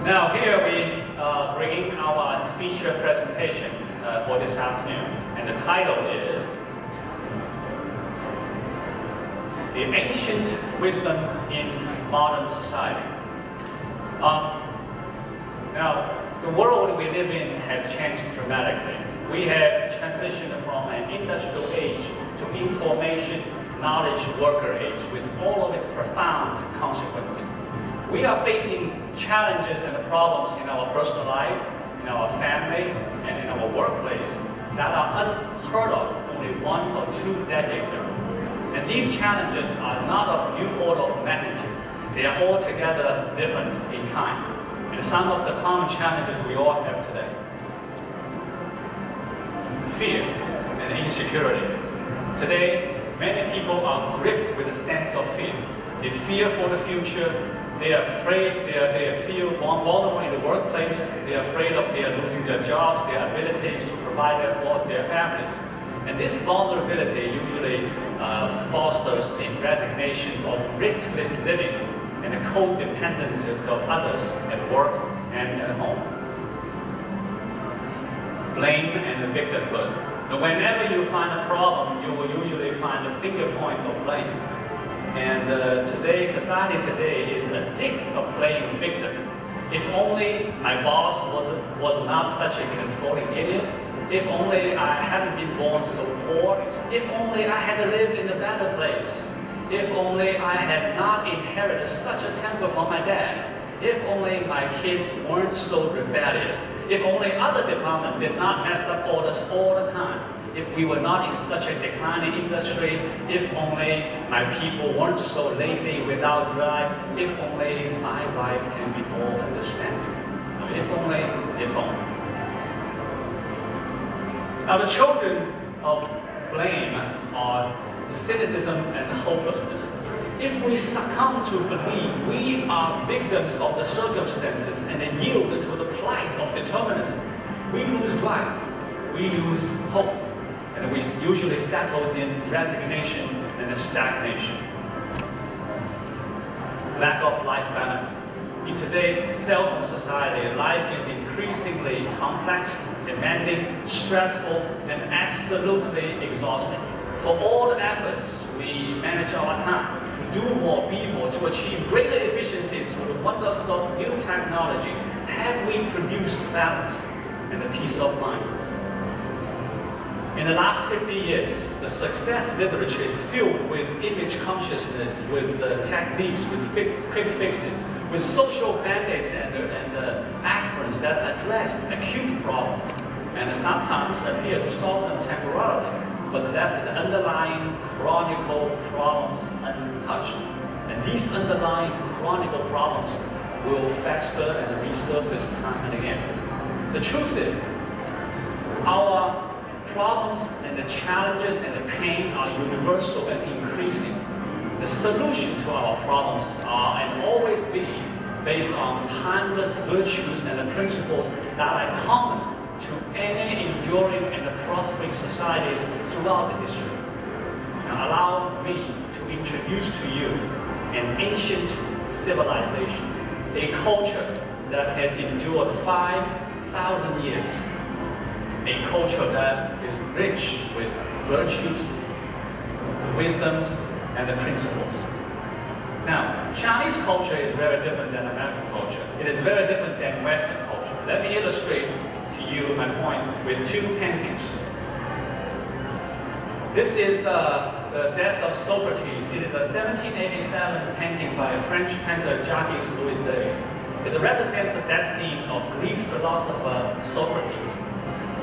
Now here we bring our feature presentation for this afternoon, and the title is The Ancient Wisdom in Modern Society. Now, the world we live in has changed dramatically. We have transitioned from an industrial age to information, knowledge worker age with all of its profound consequences. We are facing challenges and problems in our personal life, in our family, and in our workplace that are unheard of only 1 or 2 decades ago. And these challenges are not of new order of magnitude. They are altogether different in kind. And some of the common challenges we all have today. Fear and insecurity. Today, many people are gripped with a sense of fear. They fear for the future. They are afraid, they feel vulnerable in the workplace. They are afraid of losing their jobs, their abilities to provide for their families. And this vulnerability usually fosters a resignation of riskless living and the codependencies of others at work and at home. Blame and victimhood. Now, whenever you find a problem, you will usually find a finger point of blame. And society today is addicted of playing victim. If only my boss was not such a controlling idiot. If only I hadn't been born so poor. If only I had lived in a better place. If only I had not inherited such a temper from my dad. If only my kids weren't so rebellious. If only other departments did not mess up orders all the time. If we were not in such a declining industry, if only my people weren't so lazy without drive, if only my wife can be more understanding. If only, if only. Now, the children of blame are cynicism and hopelessness. If we succumb to believe we are victims of the circumstances and yield to the plight of determinism, we lose drive, we lose hope. And we usually settles in resignation and stagnation. Lack of life balance. In today's cell phone society, life is increasingly complex, demanding, stressful, and absolutely exhausting. For all the efforts we manage our time to do more, be more, to achieve greater efficiencies through the wonders of new technology, have we produced balance and a peace of mind? In the last 50 years, the success literature is filled with image consciousness, with techniques, with quick fixes, with social band-aids and aspirins that address acute problems and sometimes appear to solve them temporarily, but left the underlying chronic problems untouched. And these underlying chronic problems will fester and resurface time and again. The truth is, our problems and the challenges and the pain are universal and increasing. The solution to our problems are and always be based on timeless virtues and the principles that are common to any enduring and prospering societies throughout the history. Now, allow me to introduce to you an ancient civilization, a culture that has endured 5,000 years. A culture that is rich with virtues, wisdoms, and the principles. Now, Chinese culture is very different than American culture. It is very different than Western culture. Let me illustrate to you my point with 2 paintings. This is the Death of Socrates. It is a 1787 painting by French painter Jacques Louis David. It represents the death scene of Greek philosopher Socrates.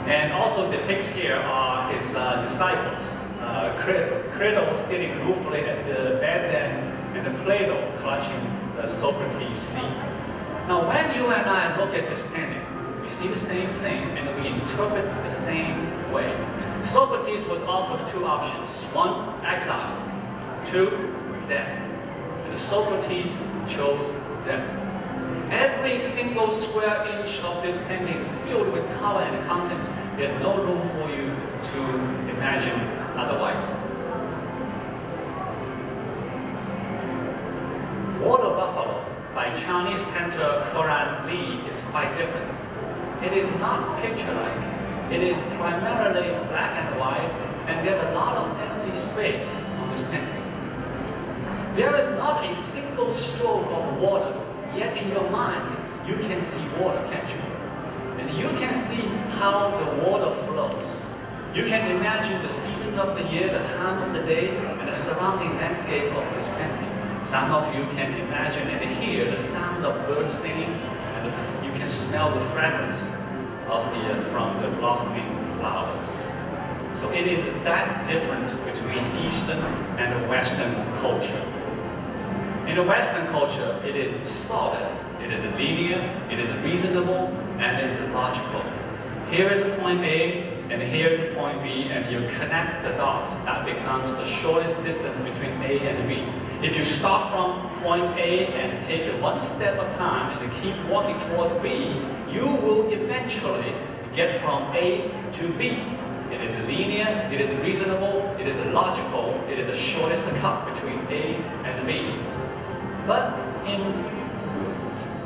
And also depicts here are his disciples, Crito sitting ruefully at the bed's end, and the Plato clutching Socrates' knees. Now, when you and I look at this painting, we see the same thing, and we interpret the same way. Socrates was offered 2 options. 1, exile. 2, death. And Socrates chose death. Every single square inch of this painting is filled with color and contents. There's no room for you to imagine otherwise. Water buffalo by Chinese painter Koran Li is quite different. It is not picture-like. It is primarily black and white, and there's a lot of empty space on this painting. There is not a single stroke of water, yet in your mind, you can see water, can't you? And you can see how the water flows. You can imagine the season of the year, the time of the day, and the surrounding landscape of this painting. Some of you can imagine and hear the sound of birds singing, and you can smell the fragrance of from the blossoming flowers. So it is that difference between Eastern and Western culture. In the Western culture, it is solid, it is linear, it is reasonable, and it is logical. Here is a point A, and here is a point B, and you connect the dots. That becomes the shortest distance between A and B. If you start from point A and take it one step at a time and keep walking towards B, you will eventually get from A to B. It is linear, it is reasonable, it is logical, it is the shortest cut between A and B. But in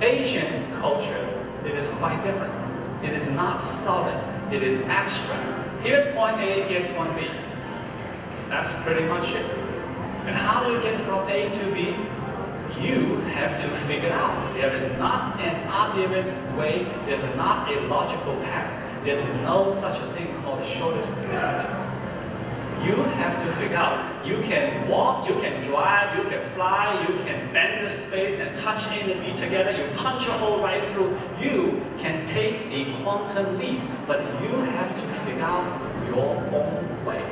Asian culture, it is quite different. It is not solid, it is abstract. Here's point A, here's point B. That's pretty much it. And how do you get from A to B? You have to figure out. There is not an obvious way, there's not a logical path. There's no such a thing called shortest distance. You have to figure out. You can walk, you can drive, you can fly, you can bend the space and touch A and B together. You punch a hole right through. You can take a quantum leap, but you have to figure out your own way.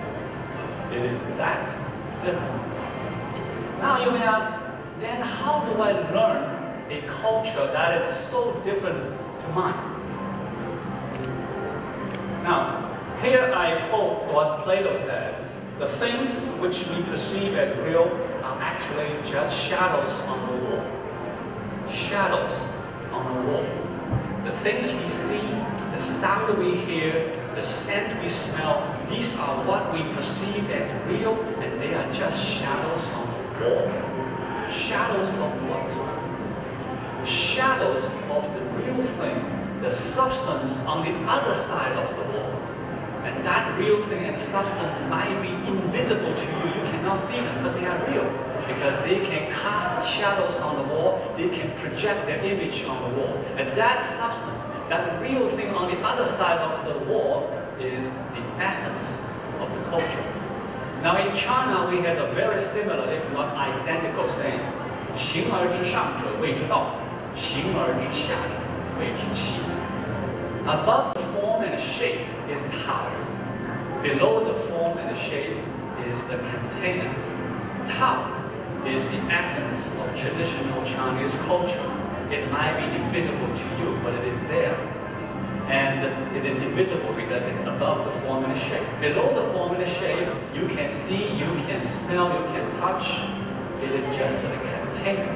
It is that different. Now you may ask, then how do I learn a culture that is so different to mine? Now, here I quote what Plato says. The things which we perceive as real are actually just shadows on the wall. Shadows on the wall. The things we see, the sound we hear, the scent we smell, these are what we perceive as real, and they are just shadows on the wall. Shadows of what? Shadows of the real thing, the substance on the other side of the wall. And that real thing and substance might be invisible to you. You cannot see them, but they are real. Because they can cast shadows on the wall, they can project their image on the wall. And that substance, that real thing on the other side of the wall is the essence of the culture. Now in China, we have a very similar, if not identical saying, 形而之上者谓之道，形而之下者谓之器. Above the form and shape is Tao. Below the form and shape is the container. Tao is the essence of traditional Chinese culture. It might be invisible to you, but it is there. And it is invisible because it's above the form and shape. Below the form and shape, you can see, you can smell, you can touch. It is just a container.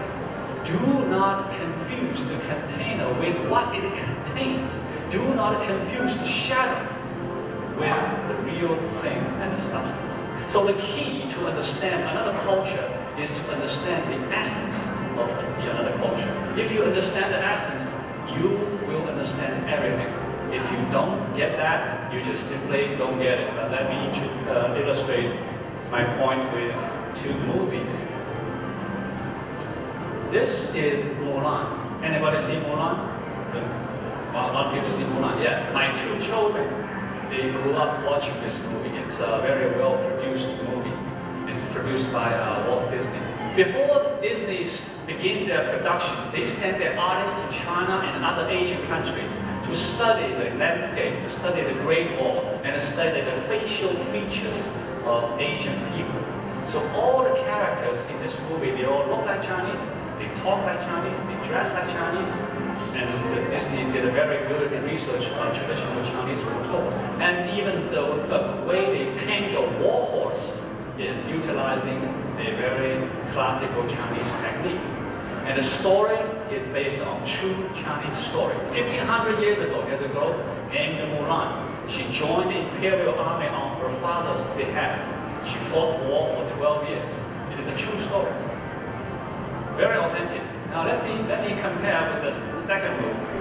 Do not confuse the container with what it contains. Do not confuse the shadow with the real thing and the substance. So the key to understand another culture is to understand the essence of the another culture. If you understand the essence, you will understand everything. If you don't get that, you just simply don't get it. But let me illustrate my point with two movies. This is Mulan. Anybody see Mulan? Well, a lot of people see Mulan. Yeah, my two children, they grew up watching this movie. It's a very well-produced movie. It's produced by Walt Disney. Before Disney began their production, they sent their artists to China and other Asian countries to study the landscape, to study the Great Wall, and to study the facial features of Asian people. So all the characters in this movie, they all look like Chinese, they talk like Chinese, they dress like Chinese, and Disney did a very good research on traditional Chinese culture. And even the way they paint the war horse is utilizing a very classical Chinese technique. And the story is based on true Chinese story. 1,500 years ago, there's a girl named Mulan. She joined the imperial army on her father's behalf. She fought war for 12 years. It is a true story. Very authentic. Now let me compare with the second rule.